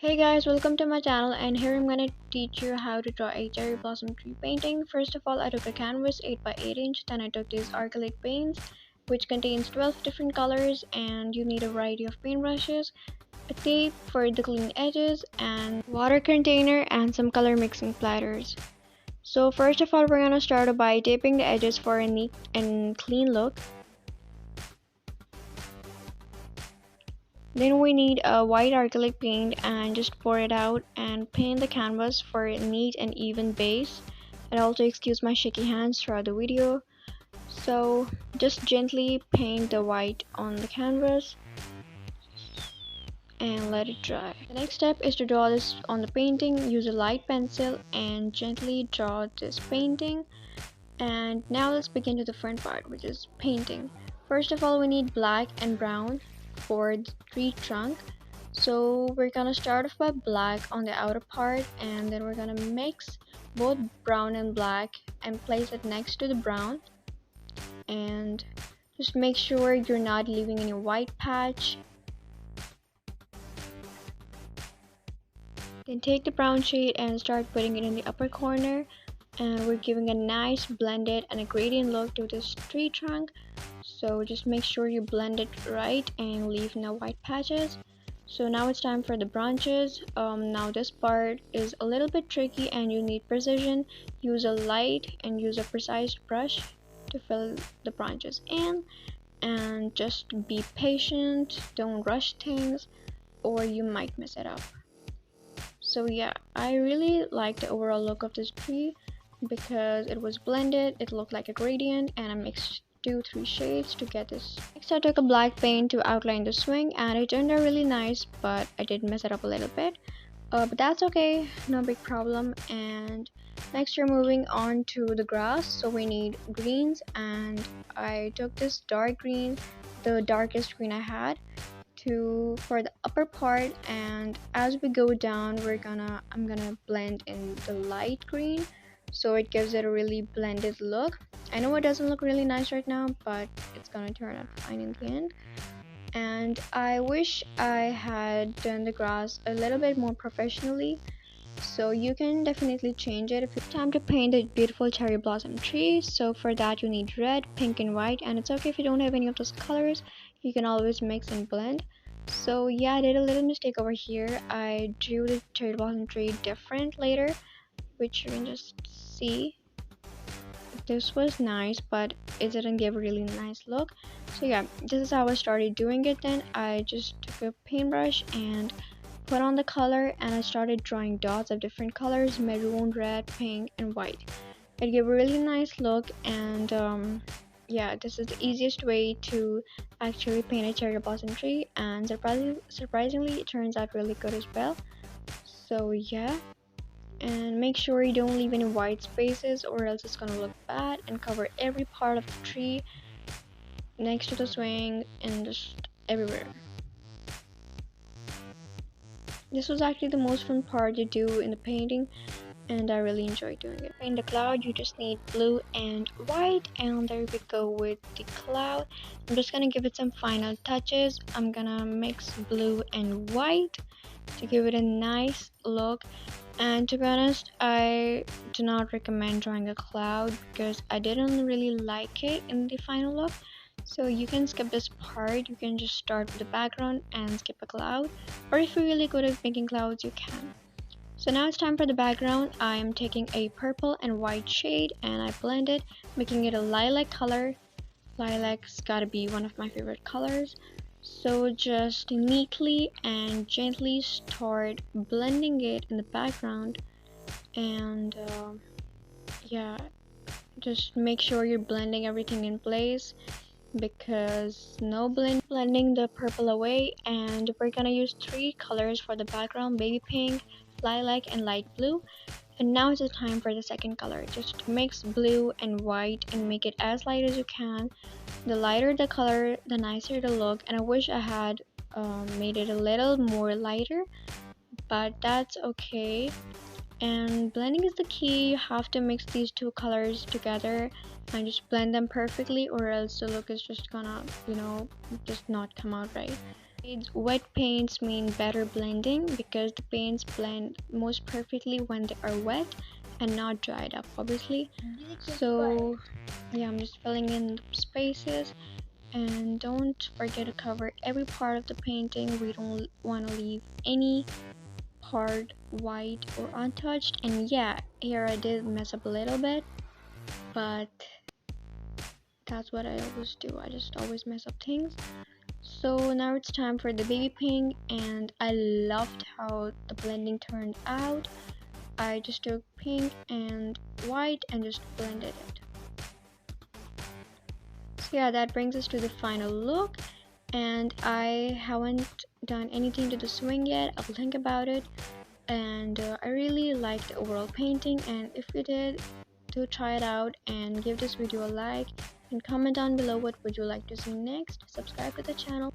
Hey guys, welcome to my channel, and here I'm gonna teach you how to draw a cherry blossom tree painting. First of all, I took a canvas 8 by 8 inch, then I took these Arcylic paints which contains 12 different colors, and you need a variety of paintbrushes, a tape for the clean edges, and water container and some color mixing platters. So first of all, we're gonna start by taping the edges for a neat and clean look. Then we need a white acrylic paint and just pour it out and paint the canvas for a neat and even base. And also excuse my shaky hands throughout the video. So just gently paint the white on the canvas and let it dry. The next step is to draw this on the painting. Use a light pencil and gently draw this painting. And now let's begin to the front part, which is painting. First of all, we need black and brown for the tree trunk. So we're gonna start off by black on the outer part, and then we're gonna mix both brown and black and place it next to the brown. And just make sure you're not leaving any white patch. Then take the brown shade and start putting it in the upper corner, and we're giving a nice blended and a gradient look to this tree trunk. So just make sure you blend it right and leave no white patches. So now it's time for the branches. Now this part is a little bit tricky and you need precision. Use a light and use a precise brush to fill the branches in, and just be patient, don't rush things or you might mess it up. So yeah, I really like the overall look of this tree because it was blended, it looked like a gradient, and I mixed 2-3 shades to get this. Next, I took a black paint to outline the swing, and it turned out really nice, but I did mess it up a little bit. But that's okay, no big problem. And next, we're moving on to the grass. So we need greens, and I took this dark green, the darkest green I had, for the upper part. And as we go down, I'm gonna blend in the light green, so it gives it a really blended look. I know it doesn't look really nice right now, but it's gonna turn out fine in the end. And I wish I had done the grass a little bit more professionally, so you can definitely change it if it's time to paint a beautiful cherry blossom tree. So for that you need red, pink and white, and it's okay if you don't have any of those colors, you can always mix and blend. So yeah, I did a little mistake over here. I drew the cherry blossom tree different later, which you can just see. This was nice, but it didn't give a really nice look. So yeah, this is how I started doing it. Then I just took a paintbrush and put on the color, and I started drawing dots of different colors: maroon, red, pink and white. It gave a really nice look. And yeah, this is the easiest way to actually paint a cherry blossom tree, and surprisingly it turns out really good as well. So yeah, and make sure you don't leave any white spaces or else it's gonna look bad, and cover every part of the tree next to the swing and just everywhere. This was actually the most fun part to do in the painting, and I really enjoyed doing it. In the cloud, you just need blue and white, and there we go with the cloud. I'm just gonna give it some final touches. I'm gonna mix blue and white to give it a nice look. And to be honest, I do not recommend drawing a cloud because I didn't really like it in the final look. So you can skip this part. You can just start with the background and skip a cloud, or if you're really good at making clouds, you can. So now it's time for the background. I am taking a purple and white shade and I blend it, making it a lilac color. Lilac's gotta be one of my favorite colors. So just neatly and gently start blending it in the background. And yeah, just make sure you're blending everything in place, because no blending the purple away. And we're gonna use 3 colors for the background: baby pink, lilac and light blue. And now it's the time for the second color. Just mix blue and white and make it as light as you can. The lighter the color, the nicer the look. And I wish I had made it a little more lighter, but that's okay. And blending is the key. You have to mix these 2 colors together and just blend them perfectly, or else the look is just gonna, just not come out right. Wet paints mean better blending because the paints blend most perfectly when they are wet and not dried up, obviously. So yeah, I'm just filling in the spaces, and don't forget to cover every part of the painting. We don't want to leave any part white or untouched. And yeah, here I did mess up a little bit, but that's what I always do. I just always mess up things. So now it's time for the baby pink, and I loved how the blending turned out. I just took pink and white and just blended it. So yeah, that brings us to the final look, and I haven't done anything to the swing yet. I'll think about it. And I really liked the overall painting, and if you did, do try it out and give this video a like and comment down below what would you like to see next. Subscribe to the channel.